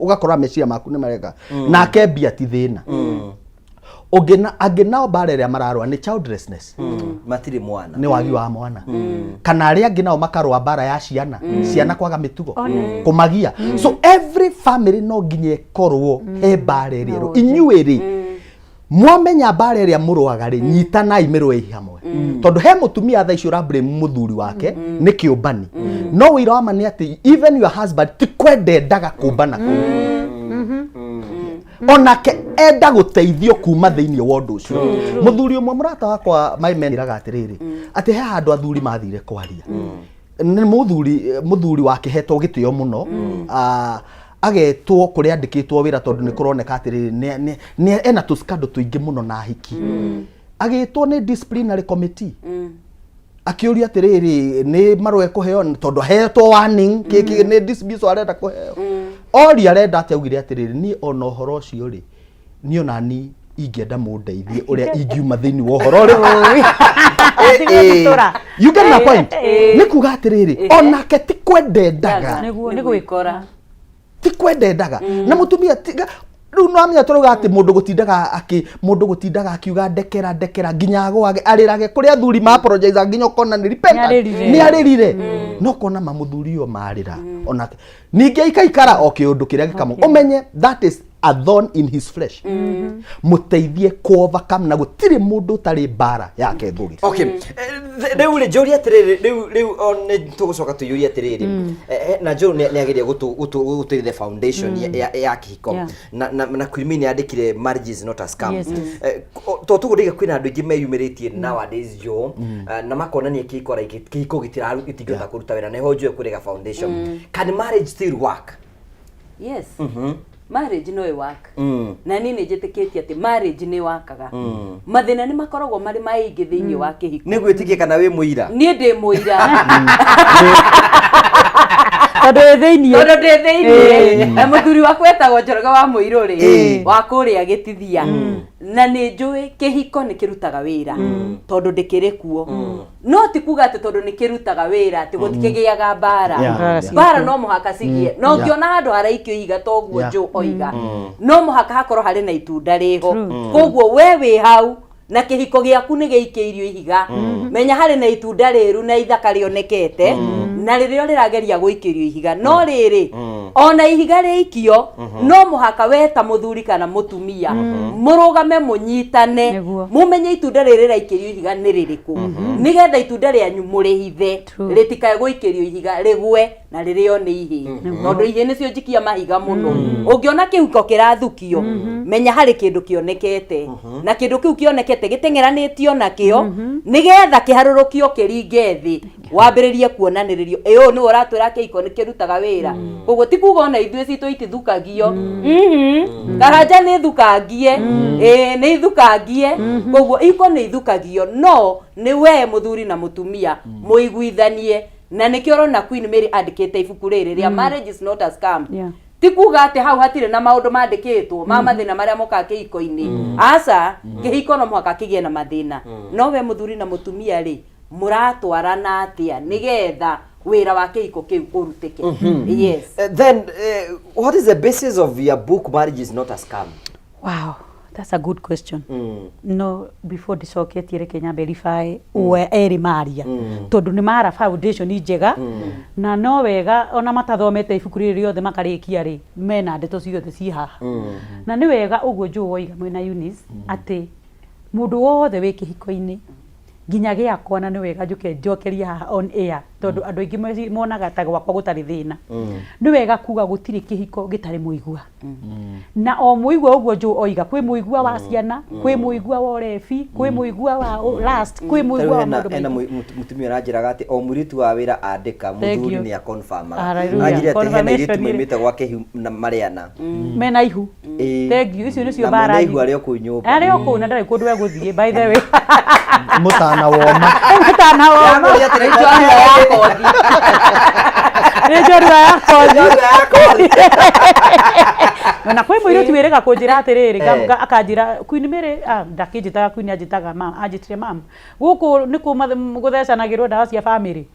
ugakora meciria maku ni mareka na akembia ti thina ogena agena bare ria mararwa ni childlessness matiri mwana ni wagi wa mwana kana ari angina makarwa bara ya ciana ciana kwaga mitugo kumagia so every family no nginye korwo he bare ria inyuiri mwamenya bare ria murwaga ri nyitanai mirwe hamwe tondu he mutumia tha icio rabre muthuri wake ni kiumbani no wira wa mani ati even your husband ti kwende ndaga kumbana onake enda guteithio kuma thiini wa undu ucio muthuri umwe murata wakwa maimeniraga atiriri ati he handu athuri mathire kwaria ni muthuri wake hetwo gitio muno agetwo kuri andikitwo wira tondu ni kuroneka atiriri ni ena tuskando tuingi muno na hiki agetwo ni disciplinary committee akiuria atiriri ni marwe kuheo tondu hetwo warning kiki ni dismiss arenda kuheo ori arenda ataugire atiriri ni ona horo ucio ri ni ona ni ingenda mundeithie uria ingiuma thiini wa horo ri you get my point ni kuga atiriri onake ti kwendendaga ni gwikora ti kwendendaga na mutumia riu no amenya turuga ati mundu gutindaga akiuga ndekera nginya agwage arirage kuri athuri ma apologize nginya kona ni repent ni aririre no kona mamuthuri yo marira onake ninge ikaikara undu kiria gikamu umenye that is a thorn in his flesh muteithie ku overcome na gutiri mundu tari bara yake ngugi okay riu le jori atiriri riu on tugucoka tuyuri atiriri na jo ni ageria gutu the foundation ya kihiko na kwimini andikire marriages not a scam to tuguriga kwina andu ingi meyumiritie nowadays jo na makonania kihiko gitigota kuruta wira neho jo kuriga foundation can marriage still work yes marriage no work na nini njitikitie ati marriage ni wakaga mathina ni makoragwo mari maingi thiini wa kihiko ni gwitikia kana wi muira ni ndi muira tondu thiini muthuri wa kwetagwo Njoroge wa Muiru ri wa kuria gitithia na ni njui kihiko ni kirutaga wira tondu ndikiri kuo no ti kuga ati tondu ni kirutaga wira ati gutikigiaga bara no muhaka cigie no ngiona handu haraikio iga toguo nju oiga no muhaka hakorwo hari na itunda riho koguo we wi hau na kihiko giaku ni giikeirio ihiga menya hari na itunda riru na ithaka rionekete na ririo rirageria guikirio ihiga no riri ona ihiga riikio no muhaka weta muthuri kana mutumia murugame munyitane mumenye itunda riri raikirio ihiga ni ririku nigetha itunda rianyu murihithe ritikae guikirio ihiga rigwe na ririo ni ihi tondu ihi nicio njikia mahiga muno ungiona kihiko kirathukio menya hari kindu kionekete na kindu kiu kionekete gitengeranitio nakio nigetha kiharurukio kiringe thi wambiririe kuonaniririo eyo ni uratwira kihiko ni kirutaga wira koguo ti kuga ona ithuĩ citũ itithukagio karanja ni thukangie ni thukangie koguo iko ni ithukagio no ni we muthuri na mutumia muiguithanie na nikio rona Queen Mary andikite ibuku riri ria marriage is not a scam ti kuga ati hau hatire na maundu mandikitwo ma mathina maria moka kihiko-ini aca kihiko no muhaka kigie na mathina no we muthuri na mutumia ri muratwarana atia nigetha wira wa kihiko kiu urutike yes then what is the basis of your book Marriage is not a Scam? Wow, that's a good question. No, before ndicoketie reke nyambe verify we eri maria tondu ni mara foundation njega na no wega ona matathomete ibuku riri riothe makarikia ri mena ndeto ciothe ci haha na ni wega uguo njuo iga mwena Eunice ati mundu wothe wi kihiko-ini nginya giakwa na ni wega njokeria haha on air tondu andu aingi monaga ta gwakwa gutari thina ni wega kuga gutiri kihiko gitari muigua na o muigua uguo nju oiga kwi muigua wa ciana kwi muigua wa refi kwi muigua wa last kwi muigua wa mundu ena mutumia ranjiraga ati o muritu wa wira andika muthuri ni a confirm ajire ati hena iritu moimite gwake mariana mena ihu thank you icio nicio bara na ihu ario ku nyumba ario ku na ndari kundu we guthie by the way mutana woma na kwe mwiro tiwirega kunjira atiriri akanjira Queen Mary ndakinjitaga Queen anjitire mam guku niku guthecanagirwo ndawa cia family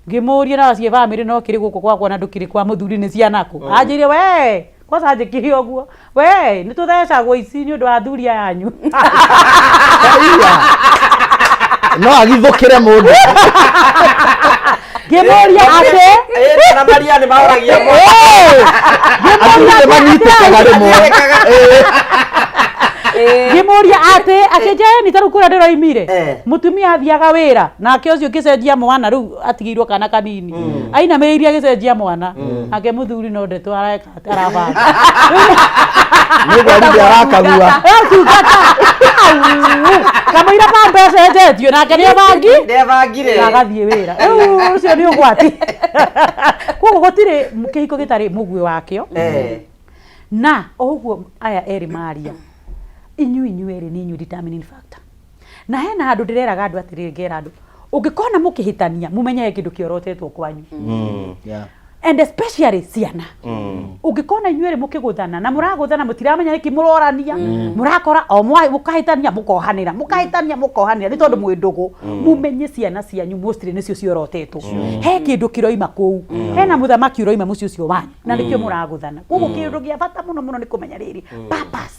ngimuria na cie family no kiri guko gwakwa na ndukiri kwa muthuri ni ciana ku anjire we kwanza anjikiri oguo we ni tuthecagwo ici ni undu wa athuri yanyu no agithukire mundu ngimuria ate na Maria ni mauragia mo athuri manyitikaga rimwe ngimuria ate akenja ni taru kura ndero imire mutumia athiaga wira nake ucio ngicenjia mwana riu atigirwo kana kanini aina meiria gicenjia mwana ake muthuri no ndeto areka arabanga ni gwari arakagua kamira pambe cenjetio nake ni abangi ndebangire agathie wira ucio ni ugwati koguo gutire kihiko gitari mugwe wakio na oguo aya eri maria inyu eri ni inyu determining factor na hena andu ndireraga andu atiriri ngera andu ungikona mukihitania mumenye kindu kiorotetwo kwanyu yeah and especially ciana ungikona inyuere mukiguthana na muraguthana mutiramenya niki murorania murakora o mukahitania mukohanira ni tondu mwindugu mumenye ciana cianyu mostly nicio ciorotetwo he kindu kiroima kuu hena muthamaki uroima mucio cio wanyu na nikio muraguthana koguo kindu gia bata muno ni kumenya riri purpose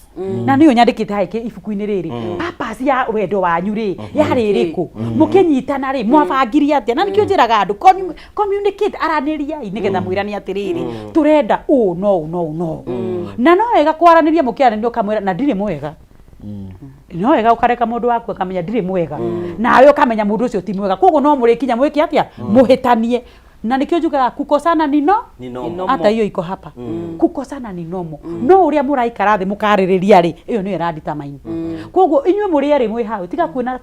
na niyo nyandikite haiki ibuku-ini riri purpose ya wendo wanyu ri yari iriku mukinyitana ri mwabangiria atia na nikio njiraga andu communicate araniria nigetha mwirani atiriri turenda no na no wega kwaraniria mukiaraniria ukamwira na ndiri mwega no wega ukareka mundu waku akamenya ndiri mwega nawe ukamenya mundu ucio ti mwega koguo no murikinya mwiki atia muhitanie na nikio njugaga kukosana ni no hata hiyo iko hapa kukosana ni nomo no uria muraikara thi mukaririria ri iyo ni determine koguo inywe muri ri mwe hau tiga kuona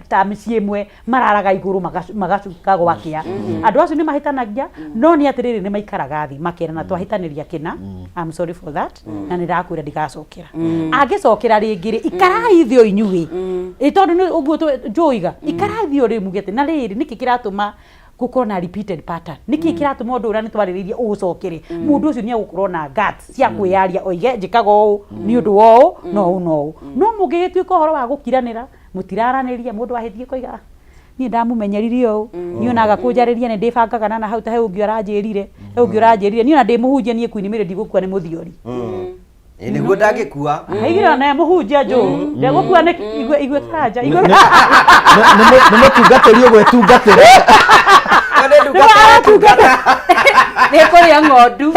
ta micii imwe mararaga iguru magacuka gwakia andu acio ni mahitanagia no ni atiriri ni maikaraga thi makerana twahitaniria kina I'm sorry for that na ndirakwira ndigacokera angicokera ringi ri ikarai thio inywe itondu ni uguo njuiga ikarai thio ri mugete na riri niki kiratuma gukorwo na repeated pattern niki kiratuma undu uria ni twariririe ucokere mundu ucio ni agukorwo na guts cia kwiaria oige njikaga uu ni undu woo no mugigituika horo wa gukiranira mutiraraniria mundu ahithie koiga ni ndamumenyeririe uu ni onaga kunjariria ni ndibangaga na hau ta he ungi uranjirire ni ona ndimuhunjia ni kuinimire ndigukua ni muthiori niguo ndangikua aigira na muhunjia njo ndegukua ni igwe kanja igwe ni mutungatiri ugwetungatira ni kuria ng'ondu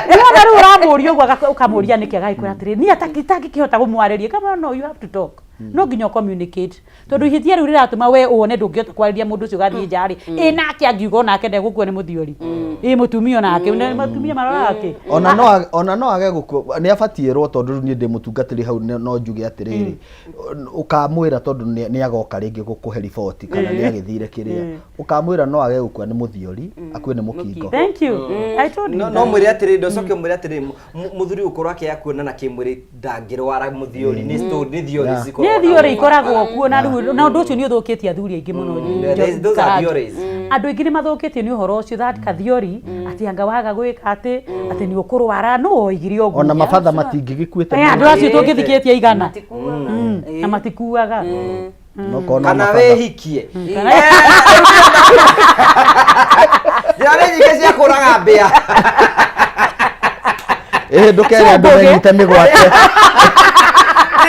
ni uramuria uguo ukamuria niki agaikura atiri ni atakitaki kihota gumwariria kama no you have to talk no nginya communicate tondu ihitia riu riratuma we uone ndungihota kwariria mundu ucio gathie njari nake angiuga nake ndegukua ni muthiori mutumia nake mutumia marorake ona no age gukua ni abatierwo tondu ni ndi mutungatiri hau no njuge atiriri ukamwira tondu ni agoka ringi gukuhe report kana ni agithire kiria ukamwira no age gukua ni muthiori akue ni mukingo thank you I told you no mwire atiriri ndocoke mwire atiriri muthuri ukorwo akia kuona na kimwiri ndangirwara muthiori ni story ni thiori ziko ni thiori ikoragwo kuo na undu ucio ni uthukitie athuri aingi muno those are theories andu aingi ni mathukitie ni uhoro ucio that kathiori ati anga waga gwika ati ni ukurwara no igiri oguo ona mabatha matingigikuite andu acio tungithikitie igana na matikuaga kana wehikie njira nyingĩ cia kũraga mbĩa ndukere andu menyite migwate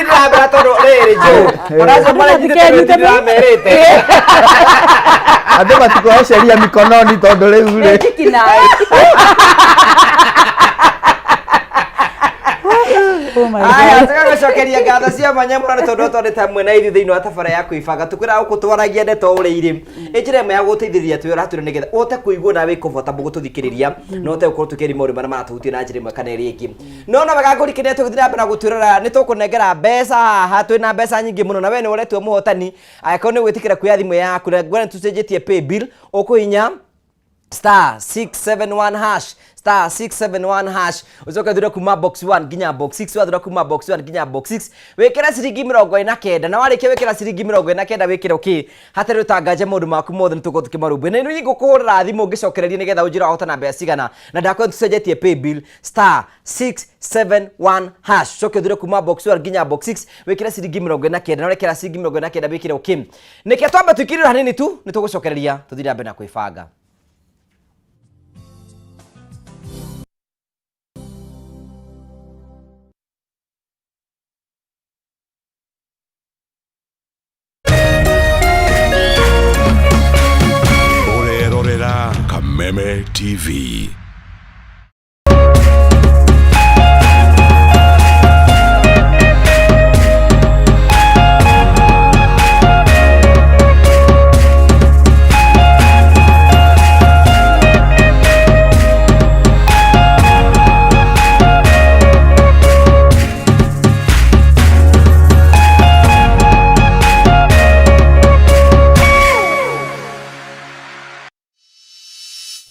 ndirambira tondu riri jo onacio maranyitĩte ndiramerĩte andu matikoceria mikononi tondu riu ri aya tugacokeria ngatho cia mwanya mũno nĩ tondũ twandĩta mwena ithuĩ thĩinĩ wa tabara ya kwĩbanga tũkwĩraga gũkũtwaragia ndeto ũrĩa irĩ njĩra ĩmwe ya gũteithĩrĩria twĩ ũratwĩra nĩgetha ũhote kũigua nawe comfortable gũtũthikĩrĩria na ũhote gũkorwo tũkĩaria maũndũ marĩa maratũhutia na njĩra ĩmwe kana ĩrĩa ĩngĩ no na wega ngũrikĩria tũgĩthiĩ na mbere na gũtwĩrora nĩ tũkũnengera mbeca haha twĩna mbeca nyingĩ mũno na we nĩ woretwo mũhotani angĩkorwo nĩ gwĩtĩkĩra kuoya thimũ yaku na ngwĩra nĩ tũcenjetie pay bill ũkũhinya *671# star 671 hash ucoke thura kuma box 1 nginya box 6 wathura kuma box 1 nginya box 6 wekera ciringi 49 na warike wekera ciringi 49 wikira okay hatari utangaje maundu maku mothe nituko tukimarumbu na ino ngukuhurira thimu ngicokereria nigetha unjira hotana mbeca cigana na ndakwa tucenjetie pay bill star 671 hash coke thura kuma box 1 nginya box 6 wekera ciringi 49 na wekera ciringi 49 wikira okay nike twamba tukirira hanini tu nitugucokereria tuthira mbe na kwibanga. Kameme TV.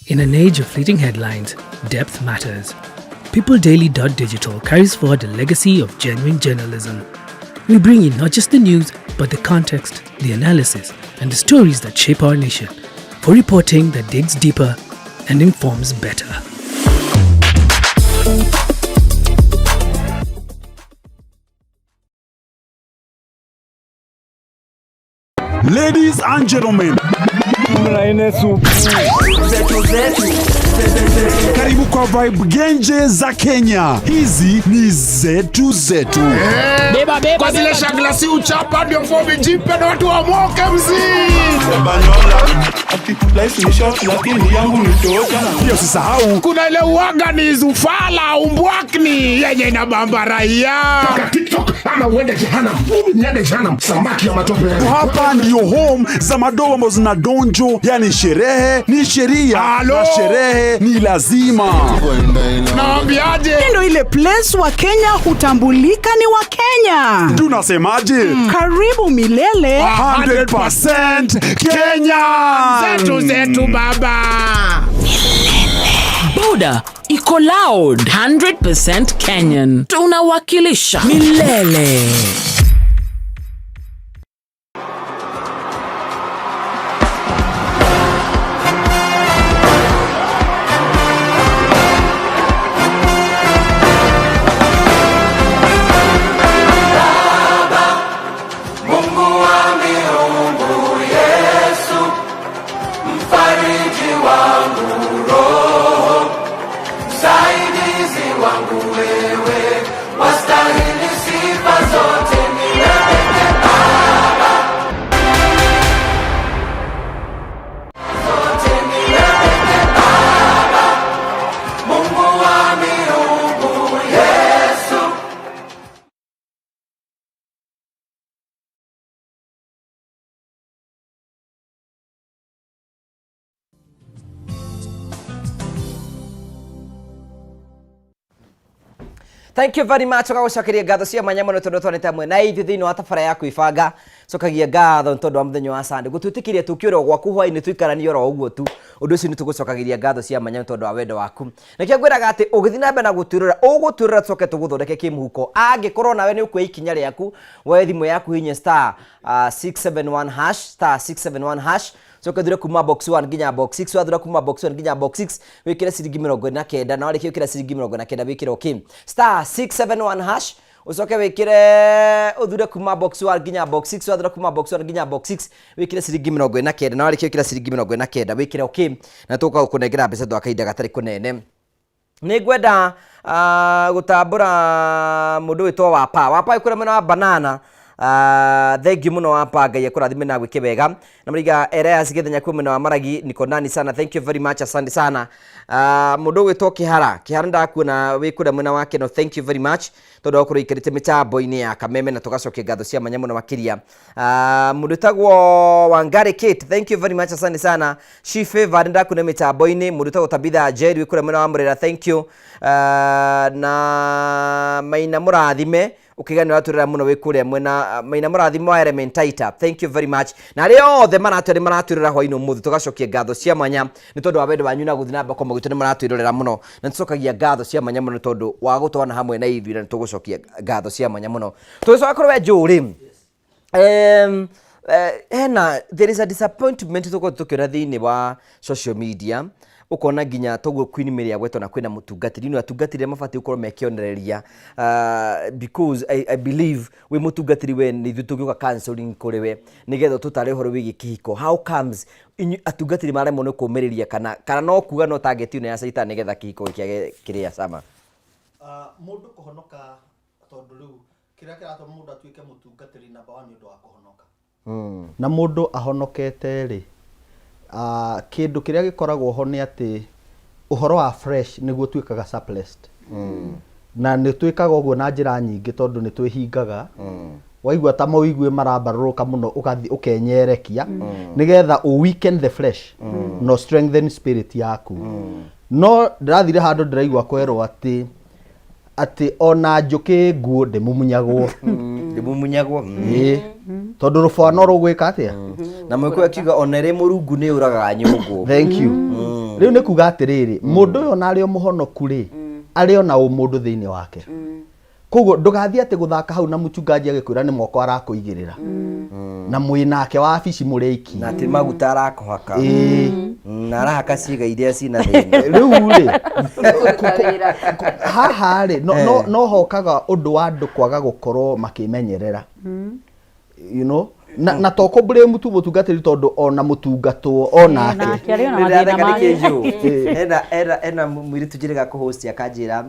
In an age of fleeting headlines, depth matters. PeopleDaily.digital carries forward a legacy of genuine journalism. We bring in not just the news, but the context, the analysis, and the stories that shape our nation, for reporting that digs deeper and informs better. Ladies and gentlemen, karibu kwa vibe genje za Kenya. Hizi ni zetu zetu. Beba kwa zile shaglasi uchapa ndio fobi jipe na watu wa moke Life ni short lakini yangu ni toka. Pia usisahau kuna ile uaga ni zufala umbwakni yenye na bamba raia. Toka TikTok ama uende jehanamu. Niende jehanamu samaki ya matope. Hapa ndio home za madoa ambazo zina donjo, yani sherehe ni sheria na sherehe ni lazima. Naambiaje? Ndio ile place wa Kenya hutambulika ni wa Kenya. Tunasemaje? Karibu milele 100% Kenya. Zetu baba. Boda iko loud 100% Kenyan. Tunawakilisha milele. Thank you very much. Okagocokeria ngatho cia mwanya muno tondu twanite amwe na ithu thiini wa tabara ya kwibanga. Cokagia ngatho tondu wa muthenya wa Sunday gutwitikiria tukiura gwaku hwaini tuikarania oro uguo tu. Undu ucio ni tugucokagiria ngatho cia mwanya tondu wa wendo waku. Nikio ngwiraga ati ugithi na mbere na guturura uguturura coke tuguthondeke kimuhuko. Angikorwo nawe ni ukwe ikinya riaku we thimu yaku hinye star 671 hash star 671 hash. Coke thura kuma box 1 nginya box 6 wathura kuma box 1 nginya box 6 wikire ciringi 49 na wariki wikira ciringi 49 wikire okay star 671 hash ucoke wikire uthure kuma box 1 nginya box 6 wathura kuma box 1 nginya box 6 wikire ciringi 49 na wariki wikira ciringi 49 wikire okay na tuka kunengera mbeca twa kaida gatari kunene ni ngwenda gutambura mundu witwa wapa ikure mena banana thank you muno wapa ngai akurathime na gwike wega na muriga Elias Githenya kwa mwena wa Maragi niko nani sana thank you very much asante sana mundu witwa Kihara ndakuona wikure mwena wake no thank you very much tondu okuru ikirite mitambo-ini ya Kameme na tugacokia ngatho cia manya muno makiria mundu tagwo Wangari Kate thank you very much asante sana she favor ndakuona mitambo-ini mundu tagwo Tabitha Jerry wikure mwena wa Murera thank you na Maina Murathime ukigani waturira muno wikuria mwena maina murathimo wa Elementaita. Thank you very much. Na leo the maraturira hwaino muthi tugacokia ngatho cia mwanya ni tondu wa wendo wanyu na guthi namba kwa magutu ni maratwirorera muno na tucokagia ngatho cia mwanya muno tondu wa gutwana hamwe na ithuĩ na tugucokia ngatho cia mwanya muno tucoka kurwe njuri there is a disappointment tukiona thiini wa social media ukona nginya toguo Queen Mary agwetwo na kwina mutungatiri no atungatire mabati ukorwo mekionereria because I believe we mutungatiri we ni thutugiuka counseling kuri we nigetho tutare horo wigi kihiko. How comes atungatiri mare muno kumiriria kana no kuga no target ino ya Satan nigetha kihiko kiage kiria sama mundu kuhonoka tondu riu kiria kiratwa mundu atuike mutungatiri namba 1 ni undu wa kuhonoka na mundu ahonokete ri kindu kiria gikoragwo ho ni ati uhoro wa fresh niguo twikaga suppressed na ni twikaga uguo na njira nyingi tondu ni twihingaga waigua ta mawigwe marabaruruka muno ugathi ukenyerekia nigetha u weaken the flesh no strengthen spirit yaku no ndirathire handu ndiraigwa kwerwo ati ona njuki nguo ndimumunyagwo tondu rufano rugwika atia na mwiko akiuga onere murungu ni uragaga nyungu. Thank you. Riu ni kuga atiriri mundu uyo na ari muhonoku ri ari ona umundu thiini wake koguo ndugathie ati guthaka hau na muchungaji agikwira ni mwako arakuigirira na mwinake wa abici mureiki na ati maguta arakuhaka na arahaka ciiga iria cina thiini riu ri haha ri no hokaga undu wa andu kwaga gukorwo makimenyerera you know na toko blame tu mutungatiri tondu ona mutungatwo onake ena mwiri tujirega kuhost akanjira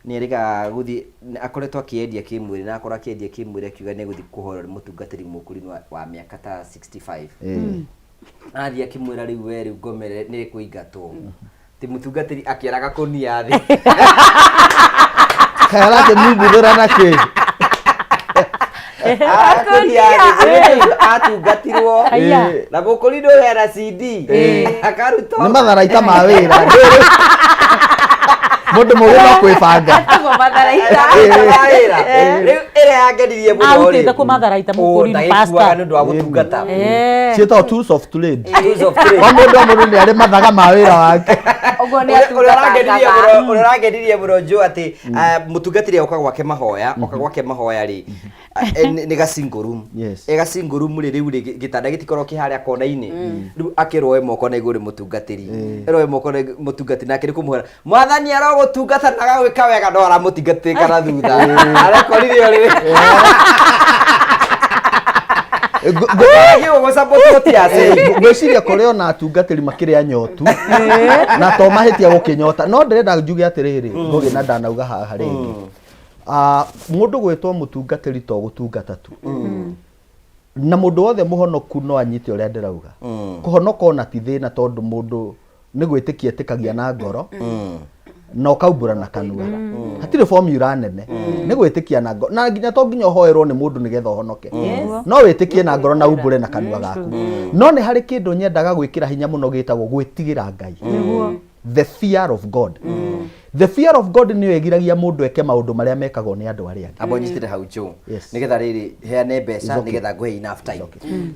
ni erega guthi akoretwo akiendia kimwiri na akora akiendia kimwiri akiuga ni guthi kuhora mutungatiri mukuri wa miaka ta 65 athia kimwira riu we riu ngomere ni kuingatwo ti mutungatiri akiaraga kunia thi kara ke mubuthura nake atungatirwo na gukurindo era CD akaruto ni matharaita ma wira mundu mugi no kwibanga Ago matharaita riu ere yageririe muno ri autite ku matharaita mukurino pastor ndu wa gutungata cietwa tools of trade wa mundu ni ari mathaga ma wira wake ogo ni atungata urageririe muno jo ati mutungatire oka gwake mahoya ri ni ga single room ega single room riu gitanda gitikorwo kiharia kona-ini riu akiroe moko na iguri mutungatiri eroe moko na mutungatiri na kiri kumuhera mwathani arogutungata na gawika wega ndo aramutungatiri kana thutha arekoririo ri gwiciria kuria na atungatiri makiria nyotu na to mahitia gukinyota no ndirenda njuge atiriri ngugi na ndanauga haha ringi mundu gwitwo mutungatiri to gutungata tu na mundu wothe muhonoku no anyite uria ndirauga kuhonoka ona ti thina tondu mundu ni gwitikia tikagia na ngoro no kaumbura na kanua hatire formula nene ni gwitikia na ngoro na nginya to nginya hoerwo ni mundu nigetha honoke no witikie na ngoro na umbure na kanua gaku no ni hari kindu nyendaga gwikira hinya muno gitagwo gwitigira Ngai the fear of God the fear of God ni wegiragia mundu eke maundu maria mekagwo ni andu aria abonyitire hau jo nigetha riri heane mbeca nigetha ngwe enough time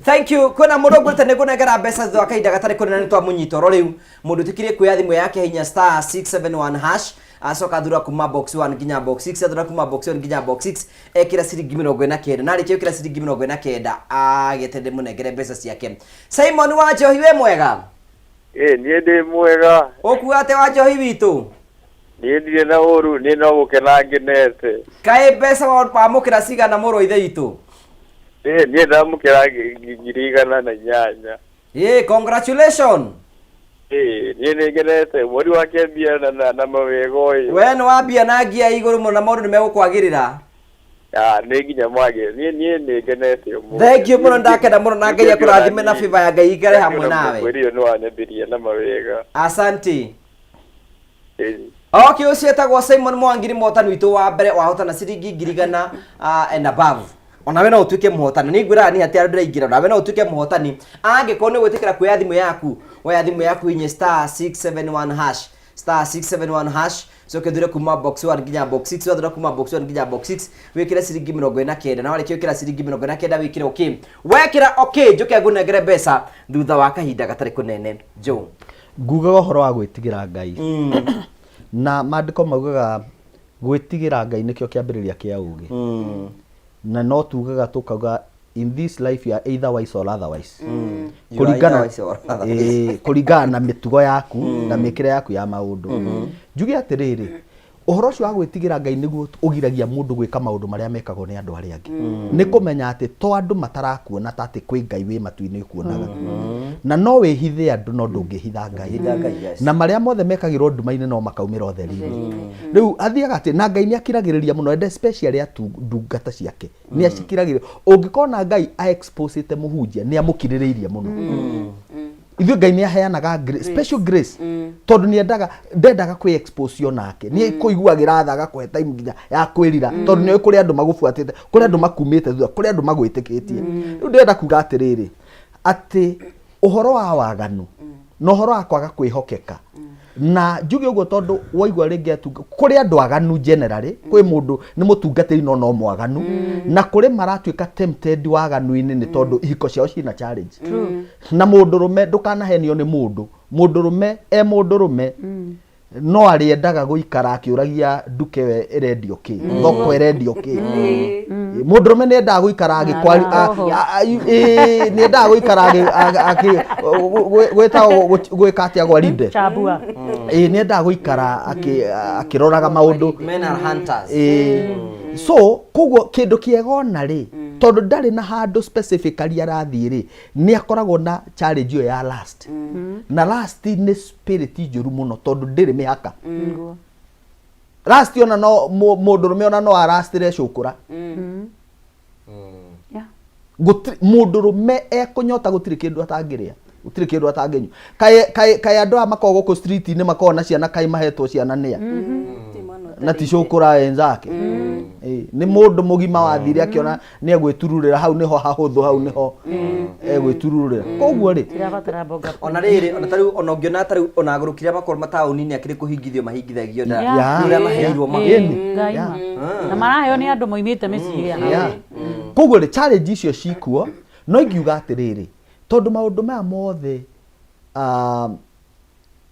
thank you kuna mundu ngurite ni kunengera mbeca thwa kainda gatari kunena ni twa munyito ro riu mundu tikirie kuya thimu yake hinya star 671 hash asoka thura kuma box 1 nginya box 6 thura kuma box 1 nginya box 6 ekira ciringi 49 na rikio kira ciringi 49 agetende munengere mbeca ciake Simon wa Njohi we mwega nie ndi mwega okuate wa Njohi witu nie ndire na uru ni no gukena ngenete kae mbeca wa pamukira cigana muro ithe itu nie ndamukira ngirigana na nyanya congratulations nie ni ngenete mweri wake mbia na mawego we ni wambia na ngia iguru muno na maundu ni megukwagirira ni nginya mwage nie ni ngenete thank you muno ndakenda muno na Ngai akurathime na favor ya Ngai igare hamwe nawe mweri no anambiria na mawega asante okay ucietagwo Simon Mwangiri muhotani witu wa mbere wahotana ciringi 1,000 and above onawe no utuike muhotani ni ngwira ni hati andu ingira onawe no utuike muhotani angikorwo ni gwitikira kuya thimu yaku oya thimu yaku inye star 671 hash star 671 hash soke dure kuma box 1 nginya box 6 wathura kuma box 1 nginya box 6 wikira ciringi 49 na warikio kira ciringi 49 wikira okay wekira okay njuke ngunengere mbeca thutha wa kahinda gatari kunene jo ngugaga horo wa gwitigira Ngai na mandiko maugaga gwitigira Ngai nikio kiambiriria kia ugi na no tugaga tukauga in this life you are either wise or otherwise kuringana na mitugo yaku na mikire yaku ya maundu njuge atiriri uhoro ucio wa gwitigira Ngai niguo ugiragia mundu gwika maundu maria mekagwo ni andu aria angi ni kumenya ati to andu matarakuona ta ati kwi Ngai wi matu-ini ukuonaga na no wihithe andu no ndungihitha Ngai na maria mothe mekagirwo nduma-ini no makaumira utheri-ini riu athiaga ati na Ngai ni akiragiriria muno ende especially atu ndungata ciake ni acikiragiriria ungikona Ngai a expose te muhunjia ni amukiririirie muno ithuĩ Ngai nĩ aheanaga special grace tondu ni ndendaga kwi expose nake ni kuiguagira tha gakwe time nginya ya kwirira tondu ni kuri andu magubuatite kuri andu makumite thutha kuri andu magwitikitie riu ndenda kuga atiriri ati uhoro wa waganu no uhoro wa kwaga kwihokeka na njuge uguo tondu waigua ringi atunga kuri andu aganu generally kwi mundu ni mutungatiri no mwaganu na kuri maratuika tempted waganu-ini ni tondu ihiko ciao cina challenge na mundurume ndukanahenio ni mundurume mundurume no ariendaga guikara akiuragia nduke we radio ki thoko radio ki mundurume ni endaga guikara agikwari ni endaga guikara gweta gwika atia gwa leader Chabua ni endaga guikara akiroraga maundu men are hunters so koguo kindu kiegona ri tondu ndari na handu specifically arathii ri ni akoragwo na challenge yo ya last na last ni spirit njuru muno tondu ndiri mihaka last ona no mundurume ona no arastire cukura mundurume ekunyota gutiri kindu atangiria gutiri kindu atanginyu kai andu a makogo ku street ni makona ciana kai mahetwo ciana nia na ti cukura enzake ni mundu mugima wathire akiona ni egwitururira hau niho hahuthu hau niho egwitururira koguo ri ona riri ona tariu ona ungiona tariu ona agurukire makoro matauni-ini akiri kuhingithio mahingithagio na uria maheirwo na maraheo ni andu moimite micii ya koguo ri challenge icio cikuo no ingiuga atiriri tondu maundu maya mothe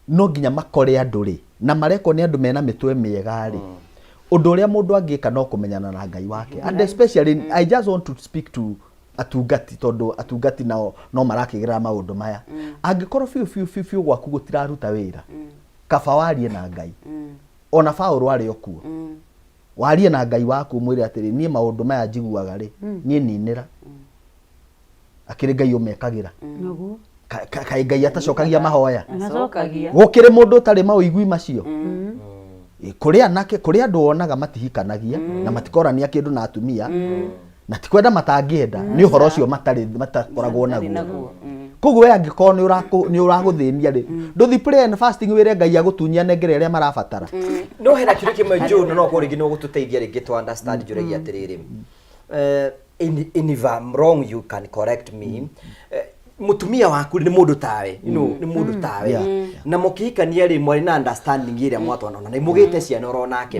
no nginya makore andu ri na mareko ni andu mena mitwe miega ri undu uria mundu angika no kumenyana na Ngai wake and especially I just want to speak to atungati tondu atungati nao no marakigira maundu maya angikorwo fiu gwaku gutiraruta wira kaba warie na Ngai ona Paulo ari okuo warie na Ngai waku mwire atiri nie maundu maya njiguaga ri nie ninira akiri Ngai umekagira nugu kai Ngai atacokagia mahoya nacokagia gukire mundu tari mauigui macio kuri anake kuri andu onaga matihikanagia na matikorania kindu na atumia na tikwenda matangienda ni uhoro ucio matakoragwo naguo koguo we angikorwo ni uraguthinia ri nduthi prayer and fasting wire Ngai agutunyia nengere ria marabatara no hena kiru kimwe jo no ko ringi no gututeithia ringi to understand juragia atiriri if I'm wrong you can correct me mutumia waku ni mundu tawe ni mundu tawe na mukihikania ri mwari na understanding iria mwatwana na mugite ciana uronake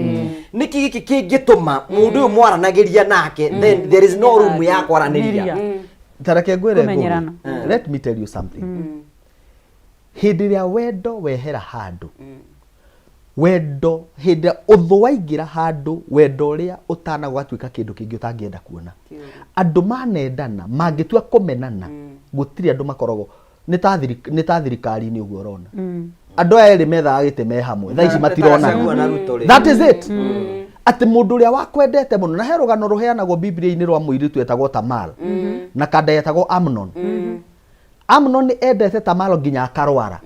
niki giki kingituma mundu uyu mwaranagiria nake then there is no room ya kwaraniria tarake gwere let me tell you something hindi ria wendo wehera handu wendo hindi uthu waingira handu wendo uria utanagwatuika kindu kingi utangienda kuona andu manendana mangitua kumenana gutiri andu makorogo ni ta thirikari-ini uguo urona andu eri methaga gite me hamwe thaa ici matirona that is it ati mundu uria wakwendete muno na he rugano ruheanagwo Biblia-ini rwa muiritu etagwo Tamar na kanda etagwo Amnon Amnon ni endete Tamar nginya akarwara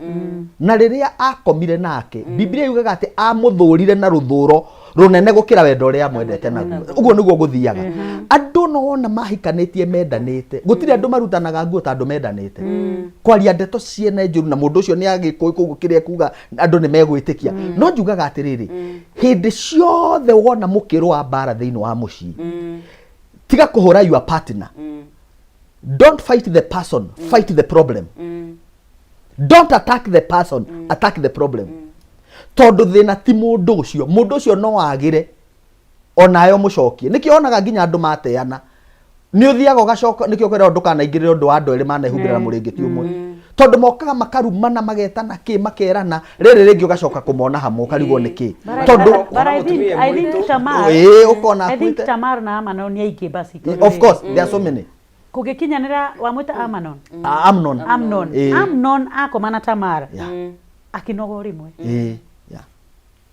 na riria akomire nake Biblia yugaga ati amuthurire na ruthuro runene gukira wendo uria amwendete naguo uguo niguo guthiaga andu no wona mahikanitie mendanite gutiri andu marutanaga nguo ta andu mendanite kwaria ndeto ciene njuru na mundu ucio ni agikuyu kugu kiria kuga andu ni megwitikia no njugaga atiriri hindi ciothe wona mukirwa bara thiini wa mucii tiga kuhura your partner don't fight the person fight the problem don't attack the person attack the problem tondu thina ti mundu ucio no agire onayo mucokie nikio onaga nginya andu mateana ni uthiaga ugacoka nikio kwera ndukanaingirire undu wa andu eri manehumbira muringiti umwe tondu mokaga makarumana magetana ki makerana riri ringi ugacoka kumona hamwe ukarigwo niki tondu I think Tamar ukona I think Tamar na Amanon ni aike basi of course there are so many kugikinyanira wamwita Amanon Amnon akomana Tamar akinogo rimwe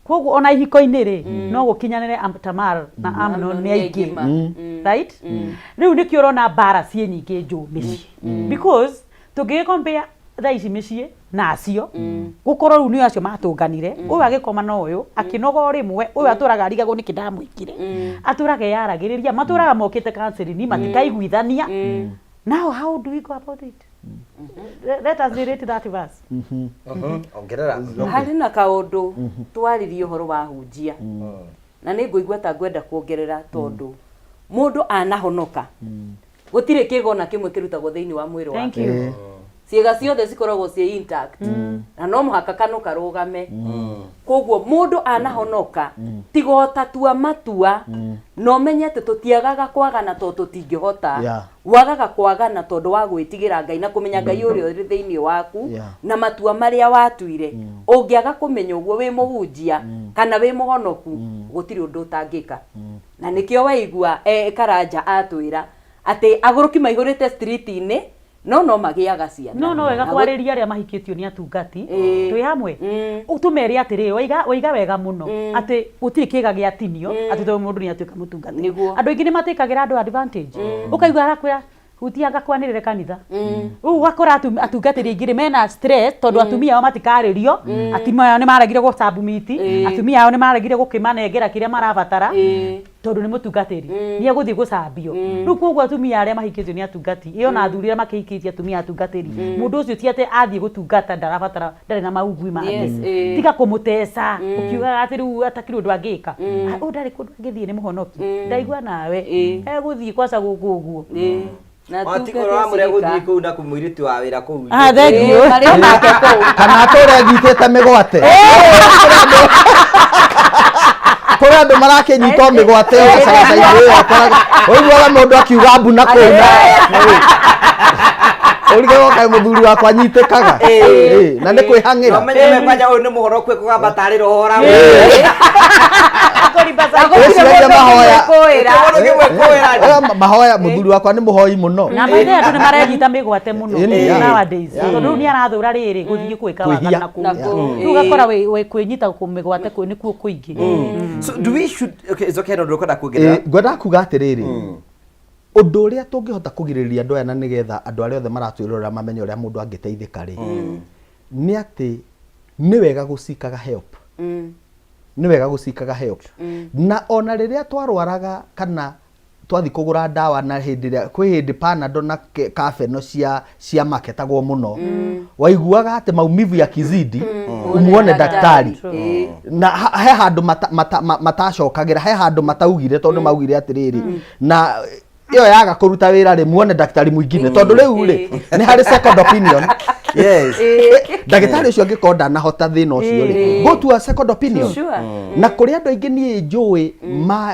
koguo ona ihiko-ini ri no gukinyanire Tamar na Amnon ni aike right riu nikio urona bara cie nyingi nju mici because tugi compare thaici micie nacio gukorwo riu ni acio matunganire uyu agikoma na uyu akinogo rimwe uyu aturaga arigago niki ndamwikire aturaga yaragiriria maturaga mokite counseling matikaiguithania now how do we go about it let us relate that verse ongerera hari na kaundu twaririe uhoro wa hunjia na ni nguigua ta ngwenda kuongerera tondu mundu anahonoka gutire kigona kimwe kirutagwo thiini wa mwiri wake ciega ciothe cikoragwo cie intact na no muhaka kanu karugame koguo mundu anahonoka tigota tua matua no menyete tutiagaga kwagana to tutingihota wagaga kwagana tondu wa gwitigira Ngai na kumenya Ngai uri uri thiini waku na matua maria watuire ungiaga kumenya uguo wi muhunjia kana wi muhonoku gutiri undu utangika na nikio waigua Karanja atwira ati aguruki maihurite street-ini no magiaga ciana no wega kwariria aria mahikitio ni atungati twi hamwe utumeri atiri waiga wega muno ati gutiri kiga gia tinio ati to mundu ni atuika mutungati andu ingi ni matikagira andu advantage ukaigua arakwira hutianga kwanirire kanitha wakora atungatiri ingi mena stress tondu atumia ao matikaririo atimia ao ni maragire gucabu miti atumia ao ni maragire gukimanengera kiria marabatara tondu ni mutungatiri ni aguthii gucambio riu koguo atumia aria mahikitio ni atungati iyo na athurire makihikitie atumia atungatiri mundu ucio ti ati athii gutungata ndarabatara ndari na maugui make tiga kumutesa ukiuga ati riu atakiri undu angika ndari kundu angithii ni muhonoki ndaigua nawe eguthii kwaca guku uguo na tikoro amure guthii ku na kumwiritu wa wira ku thank you kana tore ngitete migwate kora andu marakinyitwo migwate gacagaca-ini yakora oiguaga mundu akiuga mbuna kuna urige wokae muthuri wakwa nyitikaga na ni kwihangira no menye mekwaja uyu ni muhoro kwe kugambatarira uhora mahoya muthuri wakwa ni muhoi muno na maithe andu ni maregyita migwate muno nowadays tondu ni arathura riri guthii gwika wagana na kuo riu gakora we kwinyita kumigwate kwi ni kuo kuingi so do we should okay is okay ndo kwenda kuongerera ngwenda kuga atiriri undu uria tungihota kugiriria andu aya na nigetha andu aria othe maratwirora mamenye uria mundu angiteithika ri ni ati ni wega gucikaga help ni wega gucikaga help na ona riria twarwaraga kana twathi kugura ndawa na hindiria kwi hindi Panado na kafeno cia maketagwo muno waiguaga ati maumivu ya kizidi umuone daktari na he handu matacokagira he handu mataugire tondu maugire atiriri na iyo yaga kuruta wira ri muone daktari muingine tondu riu ri ni hari second opinion yes daktari ucio ngikonda na hota thina ucio ri go to a second opinion na kuri andu aingi ni njui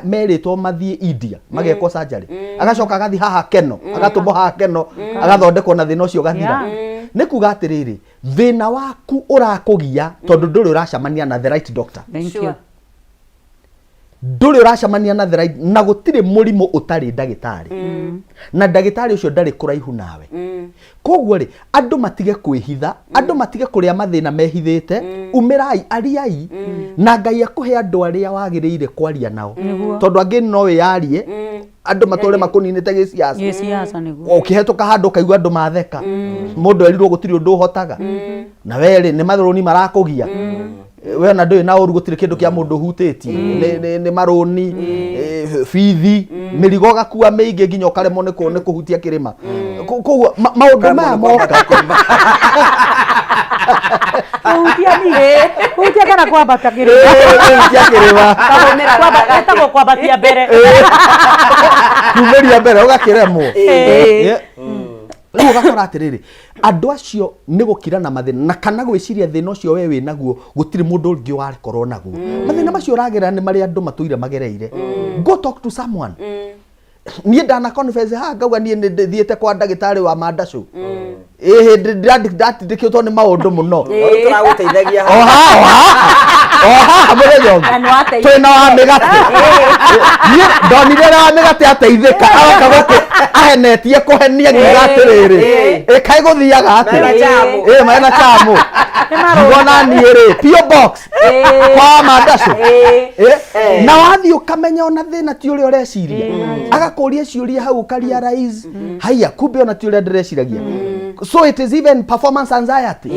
meritwo mathie India magekwo surgery agacoka agathi haha Keno agatumbo haha Keno agathondekwo na thina ucio gathira ni kuga atiriri thina waku urakugia tondu nduri uracamania na the right doctor nduri uracamania na the right na gutire murimo utari dagitari na dagitari ucio ndari kuraihu nawe koguo ri andu matige kwihitha andu matige kuria mathina mehithite umirai ariai na Ngai akuhe andu aria wagiriire kwaria nao tondu angi no we yarie andu matore makuninite giciaca niguo ukihetuka handu kaigua andu matheka mundu erirwo gutiri undu uhotaga na weri ni maroni marakugia we na ndoi na uru gutire kindu kia mundu hutitie ni maroni fithi mirigo gakua meingi nginya ukaremwo ni kuhutia kirima koguo maundu maya moka kuhutia kana kwambata kirima kwambata kwambatia mbere kumeria mbere ugakiremwo Riu gakora atiriri andu acio ni gukira na mathina na kana gwiciria thina ucio we wi naguo gutiri mundu ungi wakorwo naguo mathina macio uragera ni mari andu matuire magereire go talk to someone niĩ ndana confess ngauga niĩ ndithiĩte kwa ndagĩtarĩ wa Mandacu ndatindĩkĩtwo nĩ maũndũ mũno tũragũteithagia oha mũthenya twĩna wa mĩgate niĩ ndonire wa mĩgate ateithĩka aroka gũkũ ahenetie kũhenia ngiuga atĩrĩrĩ kaĩ gũthiaga atĩ mena chamu ngona niĩ P.O. Box kwa Mandacu na wathiĩ ũkamenya ona thĩna ti ũrĩa ũreciria agakũria ciũria hau ũkarealize haya kumbe ona ti ũrĩa ndĩreciragia so it is even performance anxiety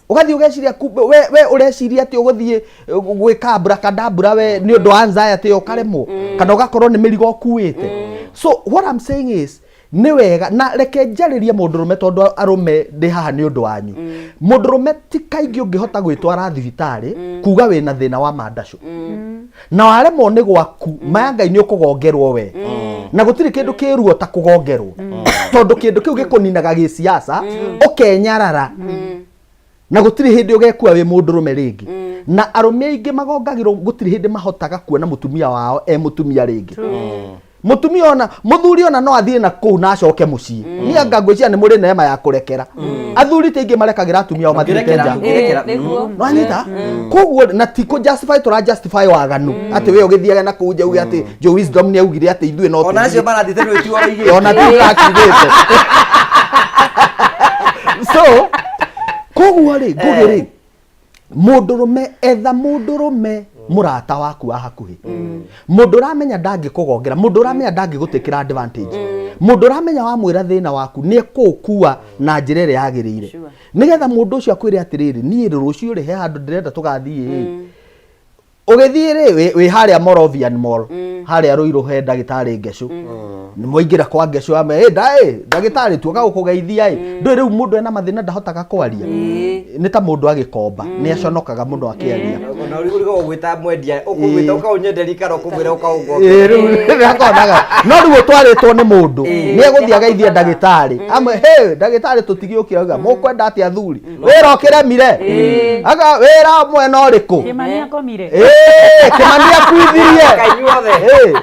ugathiĩ ũgeciria kumbe we ũreciria atĩ ũgũthiĩ gwĩka abracadabra we nĩ ũndũ wa anxiety ũkaremwo kana ũgakorwo nĩ mĩrigo ũkuĩte so what I'm saying is ni wega na reke njarĩrie mũndũrũme tondu arũme ndĩ haha nĩ ũndũ wanyu mũndũrũme ti kaingĩ ũngĩhota gwĩtwara thibitarĩ kuga wĩna thĩna wa Mandacu na waremwo nĩ gwaku mayangai-inĩ ũkũgongerwo we na gũtirĩ kĩndũ kĩruo ta kũgongerwo tondu kĩndũ kĩu gĩkũninaga gĩciaca ũkenyarara na gũtirĩ hĩndĩ ũgekua wĩ mũndũrũme rĩngĩ na arũme aingĩ magongagĩrwo gũtirĩ hĩndĩ mahotaga kuona mũtumia wao mũtumia rĩngĩ mutumia ona muthuri ona no athiĩ na kũu na acoke mũciĩ niĩ ngangwĩciria nĩ mũrĩ neema ya kũrekera athuri te ingĩ marekagĩra atumia ao mathirĩke nja no anyita koguo na ti kũ justify tũra justify waganu atĩ we ũgĩthiaga na kũu njauge atĩ Joe Wisdom nĩ augire atĩ ithuĩ no ona acio marathite nĩ tu oigĩte ona ndĩrakigĩte so koguo rĩ ngũgĩrĩ mũndũrũme etha mũndũrũme murata waku wa hakuhi mundu uramenya ndangikugongera mundu uramenya ndangigutikira advantage mundu uramenya wa mwira thina waku ni ekukua na njira ĩrĩa yagĩrĩire nigetha mundu ucio akwire atiriri niĩ rũciũ rĩ he handu ndirenda tugathie ugithie wi haria Moravian Mall haria Ruiru he ndagĩtarĩ Ngecu ni moingira kwa Ngecu ame ndagĩtarĩ tuoka gukugeithia ndũ rĩu mundu ena mathina ndahotaga kwaria ni ta mundu agikomba ni aconokaga mundu akiaria ona urigo gwita mwendia ukugwita ukaũnyenderi karo kumwira ukaũgo akonaga no rĩu twarĩtwo nĩ mundu ni eguthia geithia ndagĩtarĩ amwe ndagĩtarĩ tũtigiũkira uga mukwenda atia athuri wĩra ũkĩremire aga wĩra mwena ũrĩkũ Kimani akomire Kimani akuithirie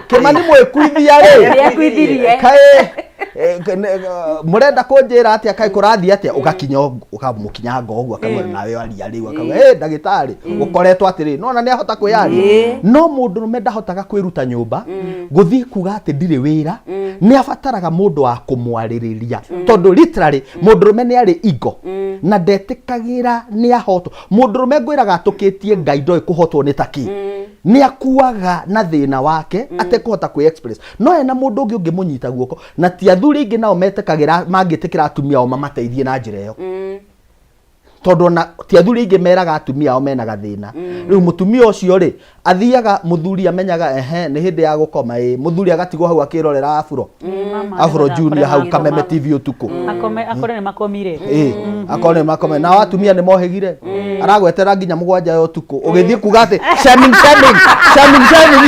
Kimani mwĩkuithia rĩ kaĩ murenda kunjira atia kai kurathi atia ugakinya ukamukinya ngogu akamwira nawe aria riu akauga ndagĩtarĩ ukoretwo atiri no na ni ahota kwĩyaria no mũndũrũme ndahotaga kwĩruta nyũmba guthii kuga atĩ ndirĩ wĩra ni abataraga mũndũ wa kũmwarĩrĩria tondu literally mũndũrũme ni arĩ ego na ndetĩkagĩra ni ahotwo mũndũrũme ngwĩraga atũkĩtie Ngai ndoĩ kũhotwo nĩ taki ni akuaga na thina wake atekũhota kwĩ express no ena mũndũ ũngĩ ũngĩmũnyita guoko na ti athuri ingĩ nao metĩkagĩra mangĩtĩkĩra atumia ao mamateithie na njĩra ĩyo tondu na ti athuri ingĩ meraga atumia ao mena gathĩna rĩu mũtumia ũcio rĩ athiaga mũthuri amenyaga nĩ hĩndĩ ya gũkoma mũthuri agatigwo hau akĩrorera Afro Junior hau Kameme TV utuku akore nĩ makomire akore makome na atumia nĩ mohĩgire aragwetera nginya mũgwanja ya utuku ũgĩthiĩ kuga atĩ shaming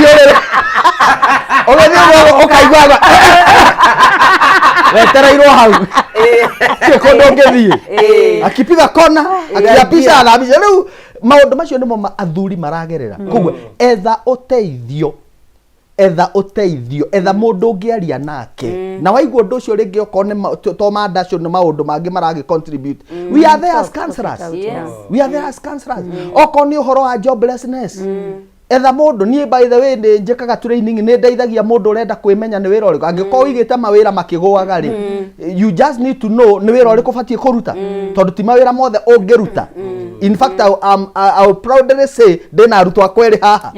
yore ũgĩthiĩ ũkaigua wetereirwo hau kĩkondo ũngĩthiĩ akipiga kona akiapisha alapisha rĩu maũndũ macio nĩmo athuri maragerera koguo etha ũteithio etha mũndũ ũngĩaria nake na waigua ũndũ ũcio rĩngĩ okorwo to Mandacu nĩ maũndũ mangĩ maragi contribute we are there as counselors okorwo nĩ ũhoro wa joblessness etha mũndũ niĩ by the way nĩ njĩkaga training nĩ ndeithagia mũndũ ũrenda kwĩmenya nĩ wĩra ũrĩkũ angĩkorwo igĩte mawĩra makĩgũaga rĩ you just need to know nĩ wĩra ũrĩkũ batiĩ kũruta tondũ ti mawĩra mothe ũngĩruta in fact I will proudly say ndĩna arutwo akwa erĩ haha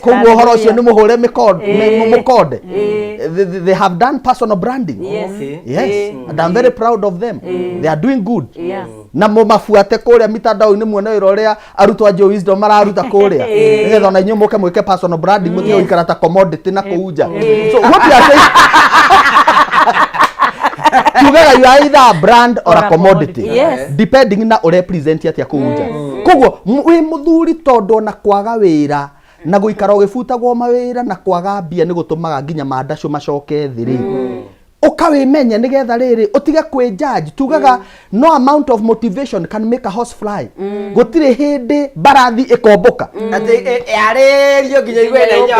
koguo ũhoro ũcio nĩ mũhũre mũkonde they have done personal branding yes and I'm very proud of them they are doing good na mabuate kũrĩa mitandao-inĩ muone wĩra ũrĩa arutwo a Joe Wisdom mararuta kũrĩa nĩgetha ona inyuĩ mũke mwĩke personal branding mũtige gũikara ta commodity na kũu nja so what you are saying tugaga you are either a brand or a commodity depending na ũrepresent atia kũu nja koguo wĩ mũthuri tondu ona kwaga wĩra na gũikara ũgĩbutagwo mawĩra na kwaga mbia nĩ gũtũmaga nginya Mandacu macoke thĩ rĩ ukawimenya nigetha riri utige kwi judge tugaga no amount of motivation can make a horse fly gutire hindi barathi ikomboka ati yarerio nginya igwe na inya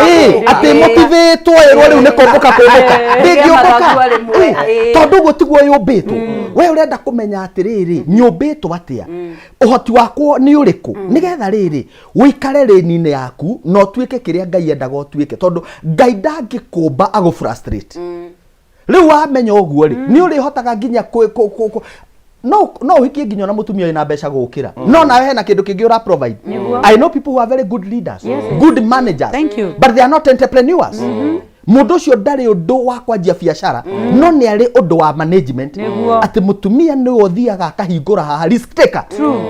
ati motivate irwo riu ni komboka ndingioboka tondu gutigwo yumbitwo we urenda kumenya atiriri nyumbitwo atia uhoti wakwo ni uriku nigetha riri wikare rinine yaku no tuike kiria Ngai endaga utuike tondu Ngai ndangikumba agu frustrate riu wamenya uguo ri ni uri hotaga nginya no hikie nginya na mutumia ina mbeca gukira no nawe hena kindu kingi ura provide. I know people who are very good leaders, good managers, but they are not entrepreneurs. Mundu cio ndari undu wa kwanjia biacara no ni ari undu wa management ati mutumia ni uthiaga akahingura haha risk taker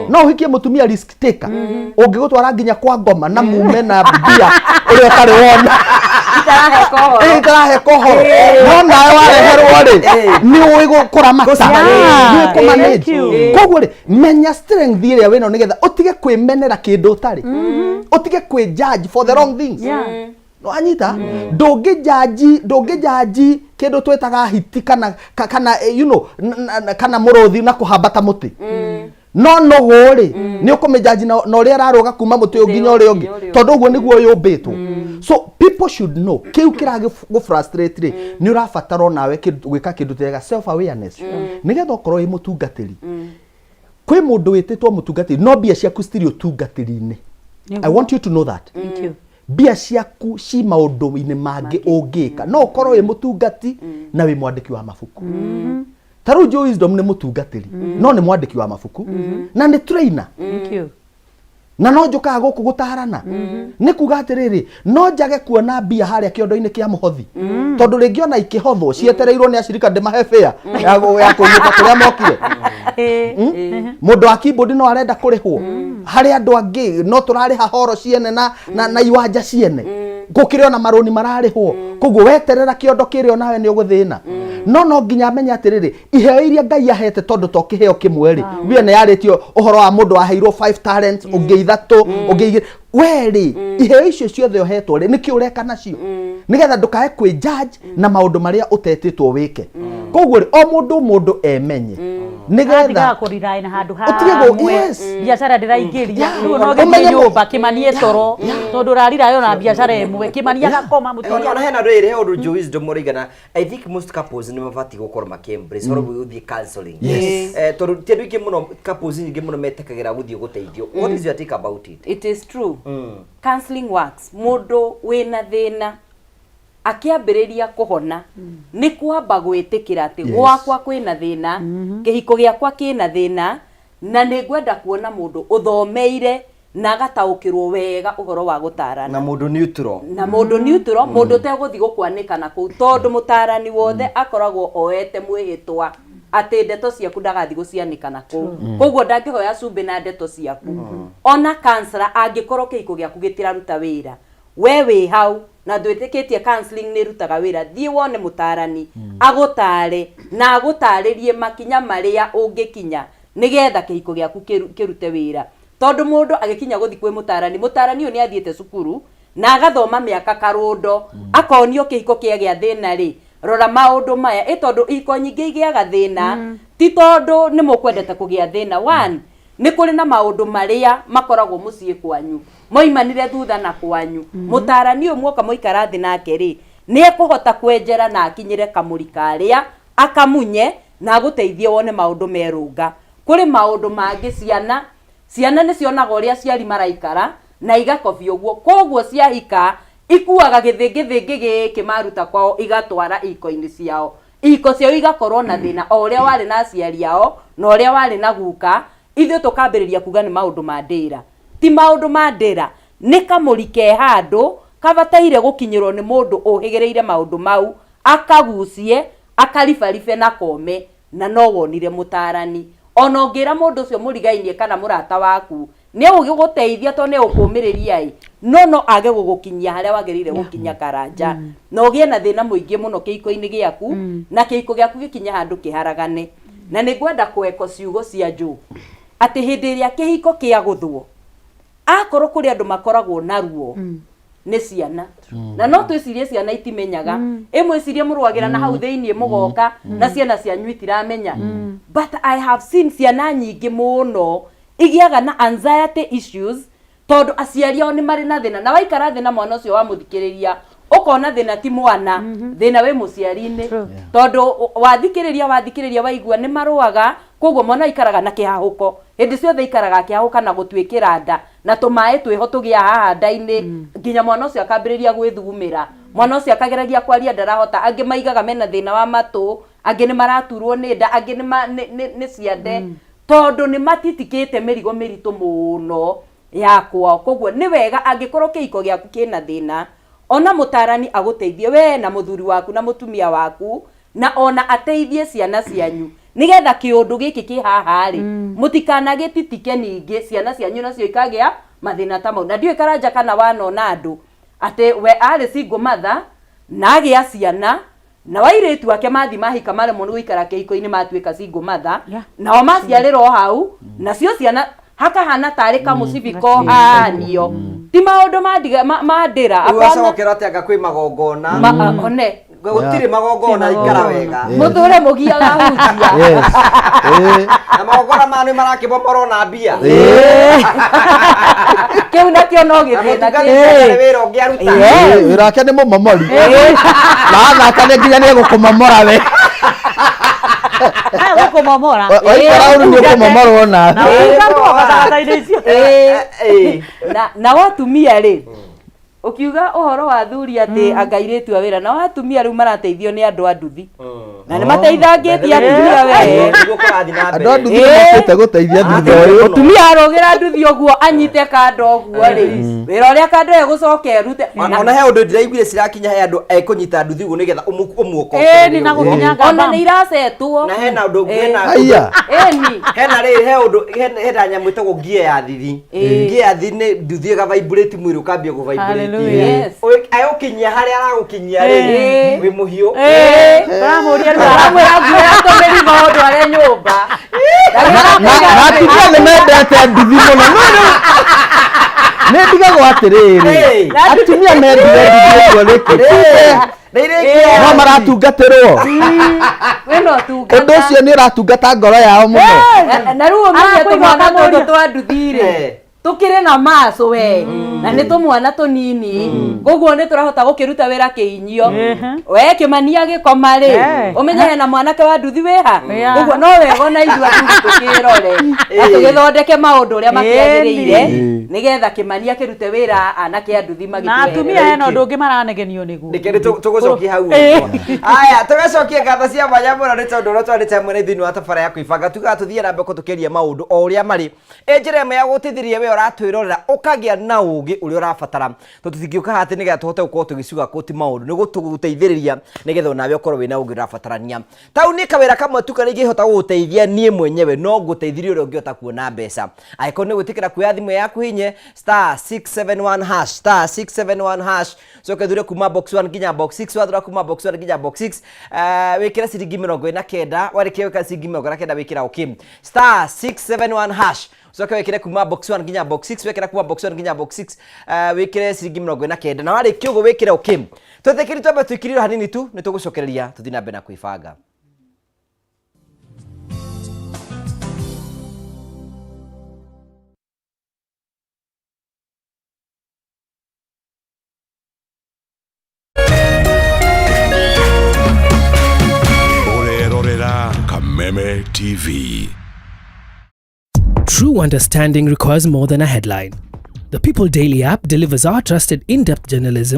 no hikie mutumia risk taker ungigutwara nginya kwa ngoma na mume na bia uri utari wona itarahe kohoro no nawe wareherwo ri ni uigukura mata ni kumanage koguo ri menya strength iria wino nigetha utige kwimenera kindu utari utige kwi judge for the wrong things. No anyita ndungijaji kindu twetaga hiti kana you know kana murothi na kuhambata muti no gori ni ukumijaji na uria araruga kuma muti nginya uria ungi tondu uguo niguo yumbitwo. So people should know kiu kiragi go frustrate ri ni urabatara nawe gwika kindu tega self awareness nigetha ukorwo i mutungatiri kwi mundu wititwo mutungatiri no bia ciaku stiri utungatiri-ini. I want you to know that. Thank you. Bia ciaku ci maundu-ini mangi ungika no ukorwo wi mutungati na wi mwandiki wa mabuku. Taru Joe Wisdom ni mutungatiri no ni mwandiki wa mabuku na ni trainer. Thank you. Na no njukaga guku gutarana ni kuga atiriri no njage kuona bia haria kiondo-ini kia muhothi tondu ringi ona ikihothwo cietereirwo ni acirika ndimahe fare ya kunyuka kuria mokire mundu wa keyboard no arenda kurihwo hari andu angi no turariha horo ciene na iwanja ciene gukire ona maroni mararihwo koguo weterera kiondo kirio nawe ni uguthina no nginya amenya atiriri iheo iria Ngai ahete tondu to kiheo kimwe ri bia ne yaritio uhoro wa mundu aheirwo 5 talents ungi ithatu ungi weri iheo icio ciothe ohetwo ri niki ureka nacio nigetha ndukae kwi judge na maundu maria utetitwo wike koguo o mundu emenye nigetha kurira na handu ha biacara ndiraingiria no nginya nyumba kimanie toro tondu rarira yo na biacara emwe kimania gakoma mutoria ona hena riri undu Joe Wisdom morigana. I think most couples ni mabati gukorwo makembrace horo guthie counseling tondu tindu ingi muno couples ingi muno metekagira guthie guteithio. What is your take about it? It is true. Counseling works. Mundu wina thina akiambiriria kuhona ni kwamba gwitikira ati gwakwa kwina thina kihiko giakwa kina thina na ni ngwenda kuona mundu uthomeire na gataukirwo wega uhoro wa gutarana na mundu neutral mundu teguthi gukwanika na ku tondu mutarani wothe akoragwo oete mwihitwa ati ndeto ciaku ndagathi gucianika na ku koguo ndangihoya cumbi na ndeto ciaku ona counselor angikorwo kihiko giaku gitiraruta wira we wi hau na ndwitikitie counseling ni rutaga wira thie wone mutarani agutare na agutaririe makinya maria ungikinya nigetha kihiko giaku kirute wira tondu mundu agikinya guthi kwi mutarani uyu ni athiete cukuru na agathoma miaka karundo akonio kihiko kia gia thina ri rora maundu maya tondu iko nyingi igiaga thina ti tondu ni mukwendete kugia thina. One ni kuri na maundu maria makoragwo mucii kwanyu moimanire thutha na kwanyu mutarani uyu mwoka muikara thi nake ri ni ekuhota kwenjera na akinyire kamuri karia akamunye na guteithie wone maundu merunga. Kuri maundu mangi ciana ni cionaga uria ciari maraikara na igakobia uguo koguo ciahika ikuaga githingi giki maruta kwao igatwara iko-ini ciao iko ciao igakorwo na thina o uria wari na aciari ao na uria wari na guka ithuĩ tukambĩrĩria kuga nĩ maũndũ ma ndĩra. Ti maũndũ ma ndĩra, nĩ kamũri ke handũ kabataire gũkinyĩrwo nĩ mũndũ ũhĩgĩrĩire maũndũ mau akagucie akaribaribe na kome na no wonire mũtarani. Ona ũngĩra mũndũ ũcio mũrigainie kana mũrata waku nĩ ũgĩgũteithia to nĩ ũkũmĩrĩria no age gũgũkinyia harĩa wagĩrĩire gũkinya karanja na ũgĩe na thĩna mũingĩ mũno kĩhiko-inĩ gĩaku na kĩhiko gĩaku gĩkinya handũ kĩharagane. Na nĩ ngwenda kweko ciugo cia Joe atĩ hĩndĩ ĩrĩa kĩhiko kĩa gũthwo akorwo kũrĩ andũ makoragwo na ruo nĩ ciana na no twĩcirie ciana itimenyaga ĩmwĩcirie mũrwagira na hau thĩinĩ mũgoka na ciana cianyu itiramenya but I have seen ciana nyingĩ mũno igĩaga na anxiety issues tondũ aciari ao nĩ marĩ na thĩna na waikara thĩ na mwana ũcio wamũthikĩrĩria ukona thina ti mwana thina we muciari-ini tondu wathikiriria waigua ni maruaga koguo mwana ikaraga na kihahuko hindi ciothe ikaraga kihahuka na gutwikira nda na tumae twiho tugia haha nda-ini nginya mwana ucio akambiriria gwithugumira mwana ucio akageragia kwaria ndarahota angi maigaga mena thina wa matu angi ni maraturwo ni nda angi ni ciande tondu ni matitikite mirigo miritu muno yakwa koguo ni wega angikorwo kiiko giaku kina thina ona mutarani aguteithie we na muthuri waku na mutumia waku na ona ateithie ciana cianyu nigetha kiundu giki ki haha ri mutikanagititike ningi ciana cianyu nacio ikagia mathina ta mau na ndio ikaranja kana wanona andu ate we ari single mother na agia ciana na wairetu wake mathi mahika mare mu guikara kiiko-ini matuika single mother na o maciarirwo hau na cio ciana hakahana tari kamucibiko hanio ti maundu mandira apana ati anga kwi magongona one gutire magongona ikara wega muthure mugiaga hunjia na magongona manu marakibomorwo na mbia kiu nakio no githina wira ungiaruta wirake ni mumomori na thakane nginya ni gukumomora we kumomora oikara uru ni kumomora ona na watumia ri ukiuga uhoro wa thuri ati angairetu awira na watumia riu marateithio ni andu anduthi na ni mateithangitie atumia we andu anduthi mokite guteithia thutha uyu utumia arogira nduthi oguo anyite kando oguo ri wira uria kando egucoke rute ona he undu ndiraiguire cirakinya he andu ekunyita nduthi uguo nigetha umuoko ni na gukinyanga ona ni iracetwo na he na undu ngena ni hena ri he undu hena nyamu itagwo ngie ya thithi ngie ya thithi ni nduthi ga vibrate mwiri ukambia ku vibrate yes ayo kinyia haria aragukinyia ri wi muhiu turamuria ruramwira tumiri maundu aria nyumba na atumia ni mendete nduthi muno nä ndigagwo atä rä rä atumia mendire nduthi rä no maratungatä rwo å ndå å cio nä å ratungata ngoro yao må no na rä u å tåmwana tå ndå twa nduthi rä tukire na maso we na ni tumwana tunini goguo ni turahota gukiruta wira kiinyio we kimania gikoma ri umenye hena mwanake wa nduthi wiha goguo no wega na igua tukirore tugithondeke maundu uria makiagiriire nigetha kimania kirute wira anake a nduthi magitwe na atumia hena undu ungi maranegenio niguo ndikiri tugucokia hau aya tugacokia ngatha cia mwanya muno ni tondu ro twandite mwene thini wa tabara ya kuibanga tuga tuthie na mbeko tukiria maundu o uria mari njireme ya gutithiria we uratwirorera ukagia na ugi uri urabatara tutitingiuka hati nigetha tuhote gukorwo tugiciuga kuti maundu ni gutuguteithiriria nigetha onawe ukorwo wina ugi urabatarania tau ni kawira kamwe tu kana ingihota guguteithia nie mwenyewe no guteithiria uri ungiota kuona mbeca aiko ni gwitikira kuya thimu yaku hinye *671# *671# soke dure kuma box 1 nginya box 6 wadura kuma box 1 nginya box 6 wikira ciringi 49 warikia wika ciringi 49 wikira okay *671# soke wekire kuma box 1 nginya box 6 wekira kuma box 1 nginya box 6 wekire ciringi 49 na wari kiugo wekire okay twetekiri twambe twikiriro hanini tu nitugucokereria tuthina mbe na kuibanga Kameme TV. True understanding requires more than a headline. The People Daily app delivers our trusted in-depth journalism